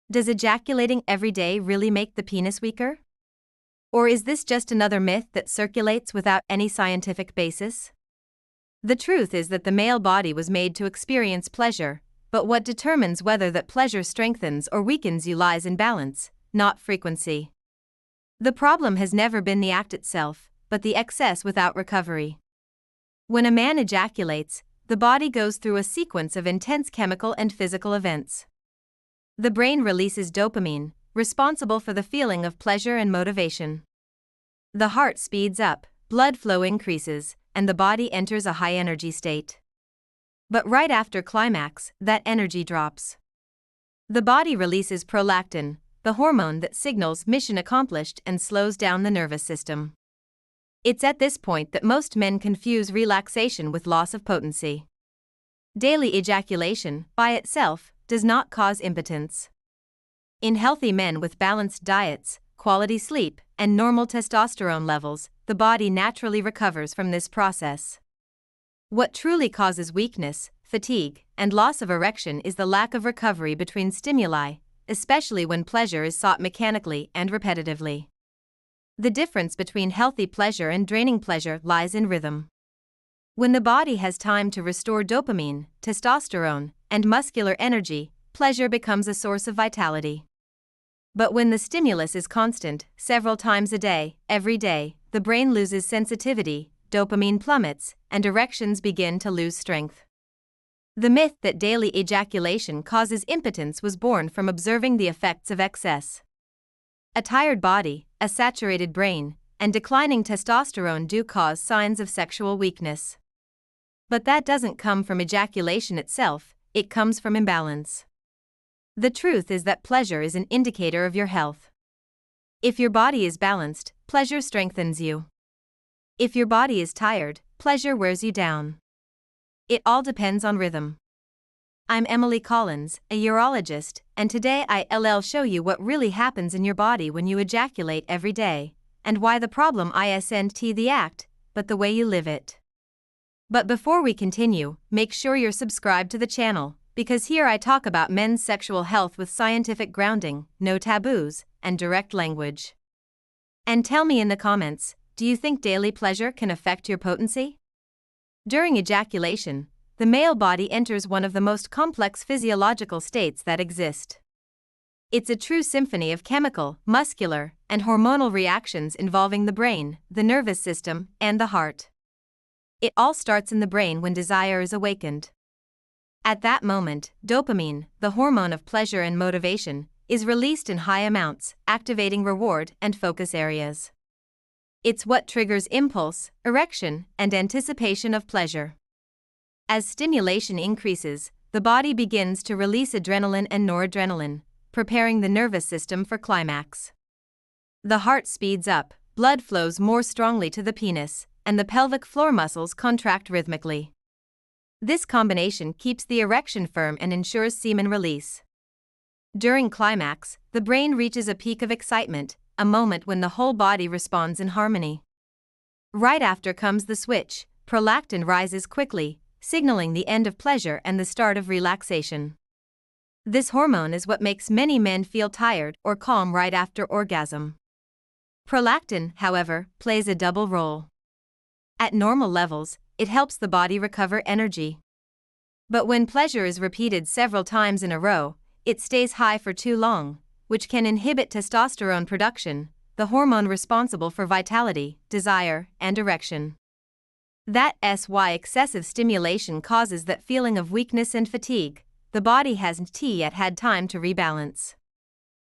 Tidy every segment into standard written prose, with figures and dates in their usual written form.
Does ejaculating every day really make the penis weaker? Or is this just another myth that circulates without any scientific basis? The truth is that the male body was made to experience pleasure, but what determines whether that pleasure strengthens or weakens you lies in balance, not frequency. The problem has never been the act itself, but the excess without recovery. When a man ejaculates, the body goes through a sequence of intense chemical and physical events. The brain releases dopamine, responsible for the feeling of pleasure and motivation. The heart speeds up, blood flow increases, and the body enters a high-energy state. But right after climax, that energy drops. The body releases prolactin, the hormone that signals mission accomplished and slows down the nervous system. It's at this point that most men confuse relaxation with loss of potency. Daily ejaculation, by itself, does not cause impotence. In healthy men with balanced diets, quality sleep, and normal testosterone levels, the body naturally recovers from this process. What truly causes weakness, fatigue, and loss of erection is the lack of recovery between stimuli, especially when pleasure is sought mechanically and repetitively. The difference between healthy pleasure and draining pleasure lies in rhythm. When the body has time to restore dopamine, testosterone, and muscular energy, pleasure becomes a source of vitality. But when the stimulus is constant, several times a day, every day, the brain loses sensitivity, dopamine plummets, and erections begin to lose strength. The myth that daily ejaculation causes impotence was born from observing the effects of excess. A tired body, a saturated brain, and declining testosterone do cause signs of sexual weakness. But that doesn't come from ejaculation itself, it comes from imbalance. The truth is that pleasure is an indicator of your health. If your body is balanced, pleasure strengthens you. If your body is tired, pleasure wears you down. It all depends on rhythm. I'm Emily Collins, a urologist, and today I'll show you what really happens in your body when you ejaculate every day, and why the problem isn't the act, but the way you live it. But before we continue, make sure you're subscribed to the channel, because here I talk about men's sexual health with scientific grounding, no taboos, and direct language. And tell me in the comments, do you think daily pleasure can affect your potency? During ejaculation, the male body enters one of the most complex physiological states that exist. It's a true symphony of chemical, muscular, and hormonal reactions involving the brain, the nervous system, and the heart. It all starts in the brain when desire is awakened. At that moment, dopamine, the hormone of pleasure and motivation, is released in high amounts, activating reward and focus areas. It's what triggers impulse, erection, and anticipation of pleasure. As stimulation increases, the body begins to release adrenaline and noradrenaline, preparing the nervous system for climax. The heart speeds up, blood flows more strongly to the penis, and the pelvic floor muscles contract rhythmically. This combination keeps the erection firm and ensures semen release. During climax, the brain reaches a peak of excitement, a moment when the whole body responds in harmony. Right after comes the switch, prolactin rises quickly, signaling the end of pleasure and the start of relaxation. This hormone is what makes many men feel tired or calm right after orgasm. Prolactin, however, plays a double role. At normal levels, it helps the body recover energy. But when pleasure is repeated several times in a row, it stays high for too long, which can inhibit testosterone production, the hormone responsible for vitality, desire, and erection. That's why excessive stimulation causes that feeling of weakness and fatigue. The body hasn't yet had time to rebalance.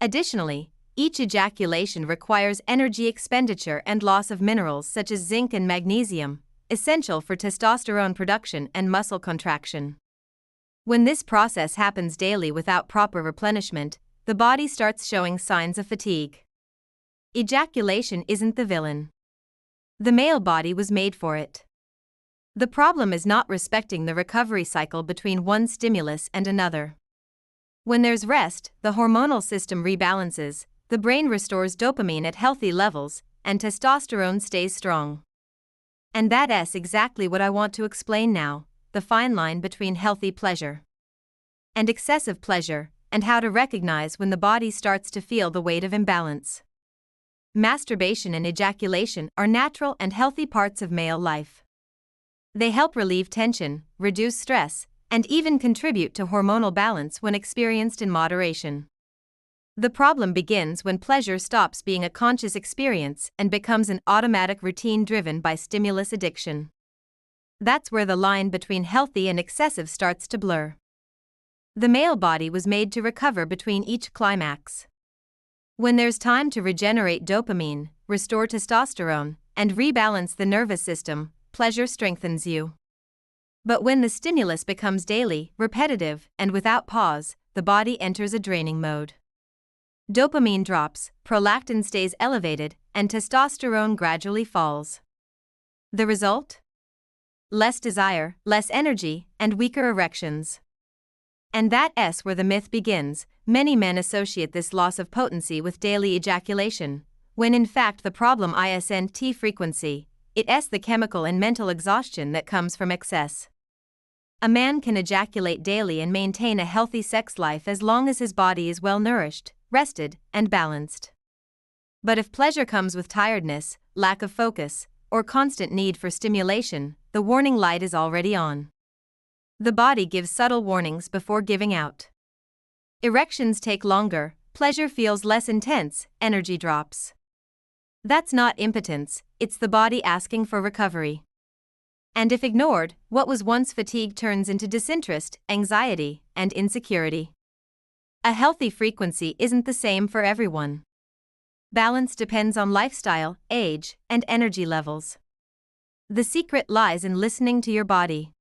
Additionally, each ejaculation requires energy expenditure and loss of minerals such as zinc and magnesium, essential for testosterone production and muscle contraction. When this process happens daily without proper replenishment, the body starts showing signs of fatigue. Ejaculation isn't the villain. The male body was made for it. The problem is not respecting the recovery cycle between one stimulus and another. When there's rest, the hormonal system rebalances, the brain restores dopamine at healthy levels, and testosterone stays strong. And that's exactly what I want to explain now, the fine line between healthy pleasure and excessive pleasure, and how to recognize when the body starts to feel the weight of imbalance. Masturbation and ejaculation are natural and healthy parts of male life. They help relieve tension, reduce stress, and even contribute to hormonal balance when experienced in moderation. The problem begins when pleasure stops being a conscious experience and becomes an automatic routine driven by stimulus addiction. That's where the line between healthy and excessive starts to blur. The male body was made to recover between each climax. When there's time to regenerate dopamine, restore testosterone, and rebalance the nervous system, pleasure strengthens you. But when the stimulus becomes daily, repetitive, and without pause, the body enters a draining mode. Dopamine drops, prolactin stays elevated, and testosterone gradually falls. The result? Less desire, less energy, and weaker erections. And that's where the myth begins. Many men associate this loss of potency with daily ejaculation, when in fact the problem isn't frequency, it's the chemical and mental exhaustion that comes from excess. A man can ejaculate daily and maintain a healthy sex life as long as his body is well nourished, rested, and balanced. But if pleasure comes with tiredness, lack of focus, or constant need for stimulation, the warning light is already on. The body gives subtle warnings before giving out. Erections take longer, pleasure feels less intense, energy drops. That's not impotence, it's the body asking for recovery. And if ignored, what was once fatigue turns into disinterest, anxiety, and insecurity. A healthy frequency isn't the same for everyone. Balance depends on lifestyle, age, and energy levels. The secret lies in listening to your body.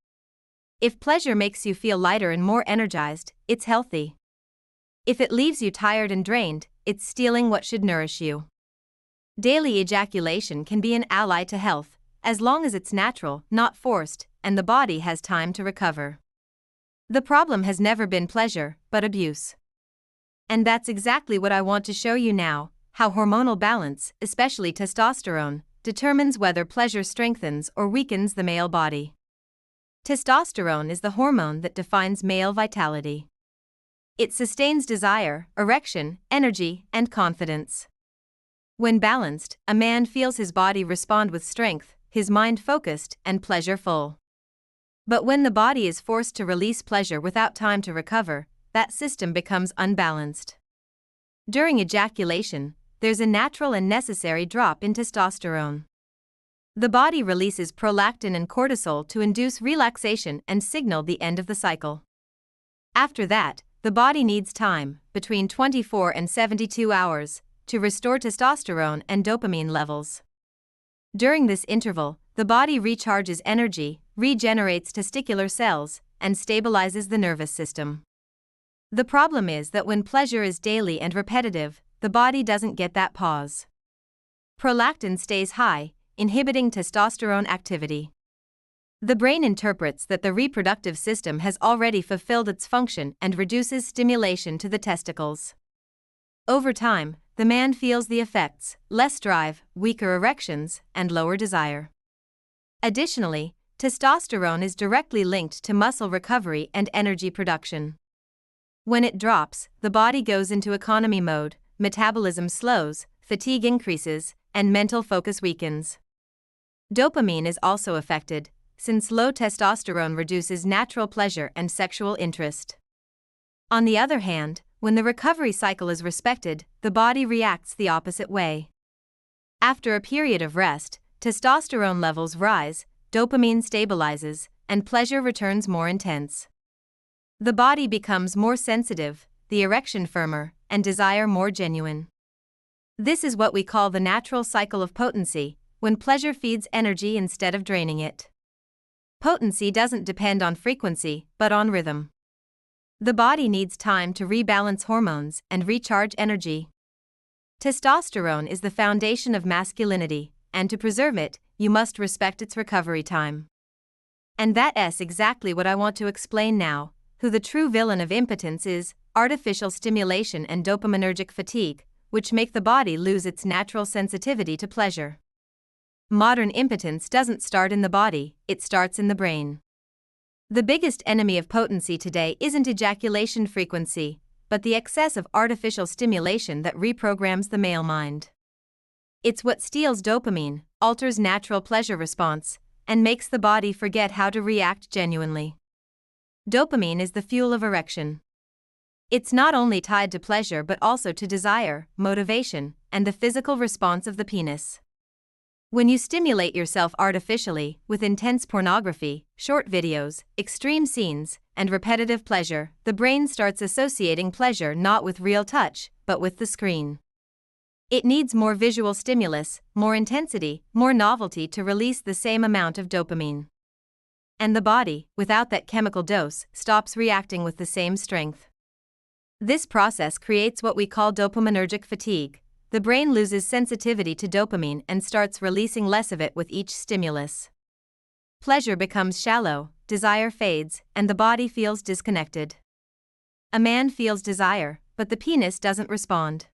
If pleasure makes you feel lighter and more energized, it's healthy. If it leaves you tired and drained, it's stealing what should nourish you. Daily ejaculation can be an ally to health, as long as it's natural, not forced, and the body has time to recover. The problem has never been pleasure, but abuse. And that's exactly what I want to show you now, how hormonal balance, especially testosterone, determines whether pleasure strengthens or weakens the male body. Testosterone is the hormone that defines male vitality. It sustains desire, erection, energy, and confidence. When balanced, a man feels his body respond with strength, his mind focused, and pleasure full. But when the body is forced to release pleasure without time to recover, that system becomes unbalanced. During ejaculation, there's a natural and necessary drop in testosterone. The body releases prolactin and cortisol to induce relaxation and signal the end of the cycle. After that, the body needs time, between 24 and 72 hours, to restore testosterone and dopamine levels. During this interval, the body recharges energy, regenerates testicular cells, and stabilizes the nervous system. The problem is that when pleasure is daily and repetitive, the body doesn't get that pause. Prolactin stays high, inhibiting testosterone activity. The brain interprets that the reproductive system has already fulfilled its function and reduces stimulation to the testicles. Over time, the man feels the effects: less drive, weaker erections, and lower desire. Additionally, testosterone is directly linked to muscle recovery and energy production. When it drops, the body goes into economy mode, metabolism slows, fatigue increases, and mental focus weakens. Dopamine is also affected, since low testosterone reduces natural pleasure and sexual interest. On the other hand, when the recovery cycle is respected, the body reacts the opposite way. After a period of rest, testosterone levels rise, dopamine stabilizes, and pleasure returns more intense. The body becomes more sensitive, the erection firmer, and desire more genuine. This is what we call the natural cycle of potency, when pleasure feeds energy instead of draining it. Potency doesn't depend on frequency, but on rhythm. The body needs time to rebalance hormones and recharge energy. Testosterone is the foundation of masculinity, and to preserve it, you must respect its recovery time. And that's exactly what I want to explain now, who the true villain of impotence is: artificial stimulation and dopaminergic fatigue, which make the body lose its natural sensitivity to pleasure. Modern impotence doesn't start in the body, it starts in the brain. The biggest enemy of potency today isn't ejaculation frequency, but the excess of artificial stimulation that reprograms the male mind. It's what steals dopamine, alters natural pleasure response, and makes the body forget how to react genuinely. Dopamine is the fuel of erection. It's not only tied to pleasure but also to desire, motivation, and the physical response of the penis. When you stimulate yourself artificially, with intense pornography, short videos, extreme scenes, and repetitive pleasure, the brain starts associating pleasure not with real touch, but with the screen. It needs more visual stimulus, more intensity, more novelty to release the same amount of dopamine. And the body, without that chemical dose, stops reacting with the same strength. This process creates what we call dopaminergic fatigue. The brain loses sensitivity to dopamine and starts releasing less of it with each stimulus. Pleasure becomes shallow, desire fades, and the body feels disconnected. A man feels desire, but the penis doesn't respond.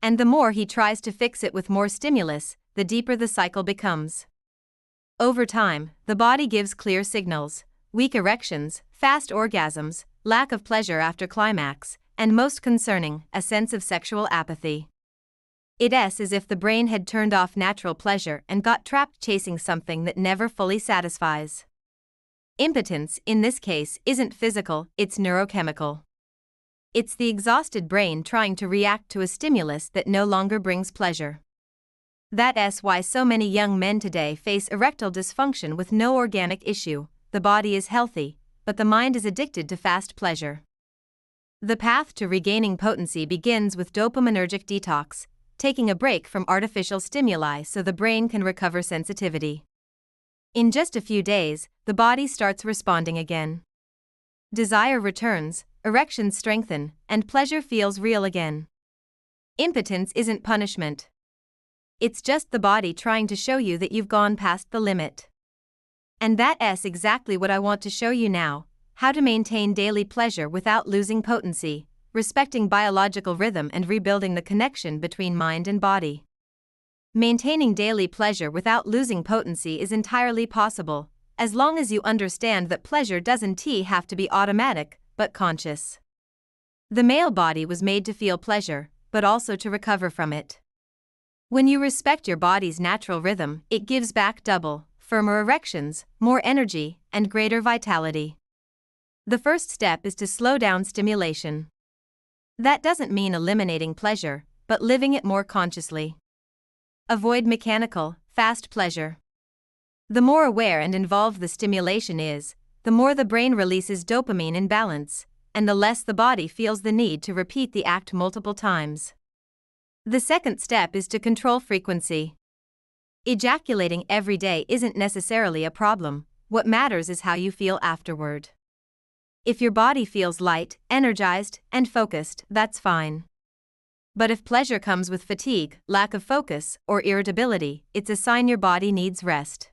And the more he tries to fix it with more stimulus, the deeper the cycle becomes. Over time, the body gives clear signals: weak erections, fast orgasms, lack of pleasure after climax, and most concerning, a sense of sexual apathy. It's as if the brain had turned off natural pleasure and got trapped chasing something that never fully satisfies. Impotence, in this case, isn't physical, it's neurochemical. It's the exhausted brain trying to react to a stimulus that no longer brings pleasure. That's why so many young men today face erectile dysfunction with no organic issue. The body is healthy, but the mind is addicted to fast pleasure. The path to regaining potency begins with dopaminergic detox, taking a break from artificial stimuli so the brain can recover sensitivity. In just a few days, the body starts responding again. Desire returns, erections strengthen, and pleasure feels real again. Impotence isn't punishment. It's just the body trying to show you that you've gone past the limit. And that's exactly what I want to show you now: how to maintain daily pleasure without losing potency, respecting biological rhythm and rebuilding the connection between mind and body. Maintaining daily pleasure without losing potency is entirely possible, as long as you understand that pleasure doesn't have to be automatic, but conscious. The male body was made to feel pleasure, but also to recover from it. When you respect your body's natural rhythm, it gives back double, firmer erections, more energy, and greater vitality. The first step is to slow down stimulation. That doesn't mean eliminating pleasure, but living it more consciously. Avoid mechanical, fast pleasure. The more aware and involved the stimulation is, the more the brain releases dopamine in balance, and the less the body feels the need to repeat the act multiple times. The second step is to control frequency. Ejaculating every day isn't necessarily a problem. What matters is how you feel afterward. If your body feels light, energized, and focused, that's fine. But if pleasure comes with fatigue, lack of focus, or irritability, it's a sign your body needs rest.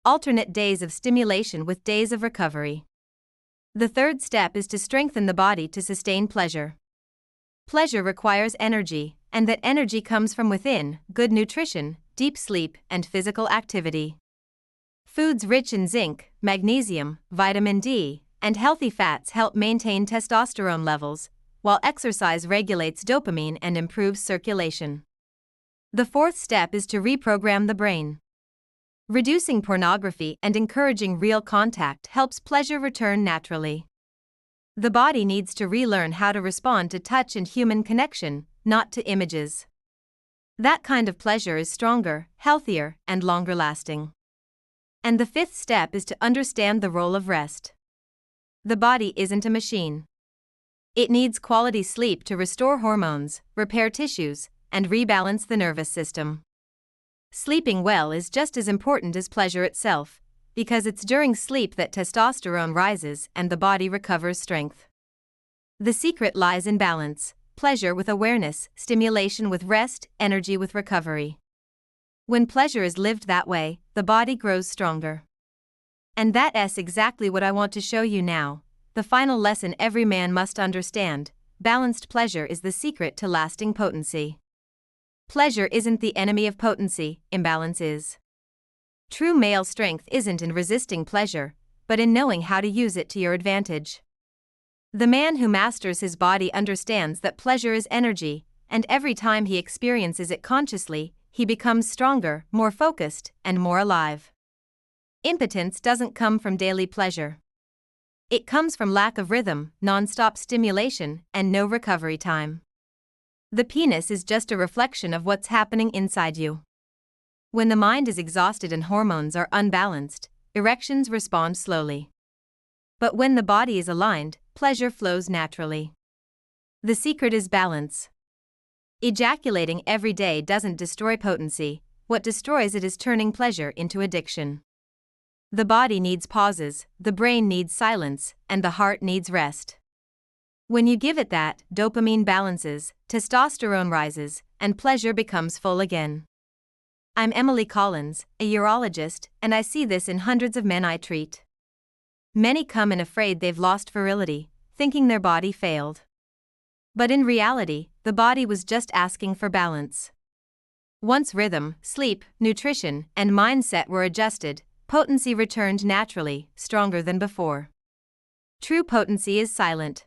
Alternate days of stimulation with days of recovery. The third step is to strengthen the body to sustain pleasure. Pleasure requires energy, and that energy comes from within: good nutrition, deep sleep, and physical activity. Foods rich in zinc, magnesium, vitamin D, and healthy fats help maintain testosterone levels, while exercise regulates dopamine and improves circulation. The fourth step is to reprogram the brain. Reducing pornography and encouraging real contact helps pleasure return naturally. The body needs to relearn how to respond to touch and human connection, not to images. That kind of pleasure is stronger, healthier, and longer lasting. And the fifth step is to understand the role of rest. The body isn't a machine. It needs quality sleep to restore hormones, repair tissues, and rebalance the nervous system. Sleeping well is just as important as pleasure itself, because it's during sleep that testosterone rises and the body recovers strength. The secret lies in balance: pleasure with awareness, stimulation with rest, energy with recovery. When pleasure is lived that way, the body grows stronger. And that's exactly what I want to show you now. The final lesson every man must understand: balanced pleasure is the secret to lasting potency. Pleasure isn't the enemy of potency, imbalance is. True male strength isn't in resisting pleasure, but in knowing how to use it to your advantage. The man who masters his body understands that pleasure is energy, and every time he experiences it consciously, he becomes stronger, more focused, and more alive. Impotence doesn't come from daily pleasure. It comes from lack of rhythm, non-stop stimulation, and no recovery time. The penis is just a reflection of what's happening inside you. When the mind is exhausted and hormones are unbalanced, erections respond slowly. But when the body is aligned, pleasure flows naturally. The secret is balance. Ejaculating every day doesn't destroy potency, what destroys it is turning pleasure into addiction. The body needs pauses, the brain needs silence, and the heart needs rest. When you give it that, dopamine balances, testosterone rises, and pleasure becomes full again. I'm Emily Collins, a urologist, and I see this in hundreds of men I treat. Many come in afraid they've lost virility, thinking their body failed. But in reality, the body was just asking for balance. Once rhythm, sleep, nutrition, and mindset were adjusted, potency returned naturally, stronger than before. True potency is silent.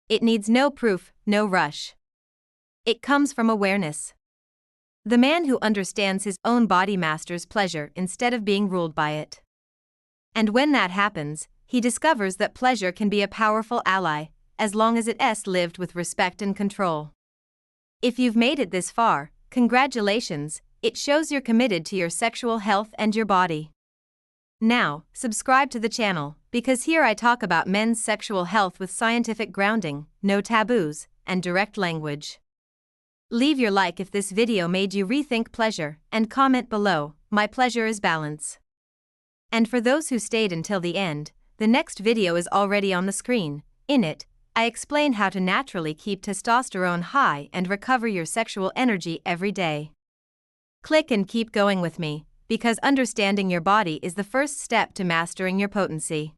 It needs no proof, no rush. It comes from awareness. The man who understands his own body masters pleasure instead of being ruled by it. And when that happens, he discovers that pleasure can be a powerful ally, as long as it's lived with respect and control. If you've made it this far, congratulations, it shows you're committed to your sexual health and your body. Now, subscribe to the channel, because here I talk about men's sexual health with scientific grounding, no taboos, and direct language. Leave your like if this video made you rethink pleasure, and comment below, my pleasure is balance. And for those who stayed until the end, the next video is already on the screen. In it, I explain how to naturally keep testosterone high and recover your sexual energy every day. Click and keep going with me, because understanding your body is the first step to mastering your potency.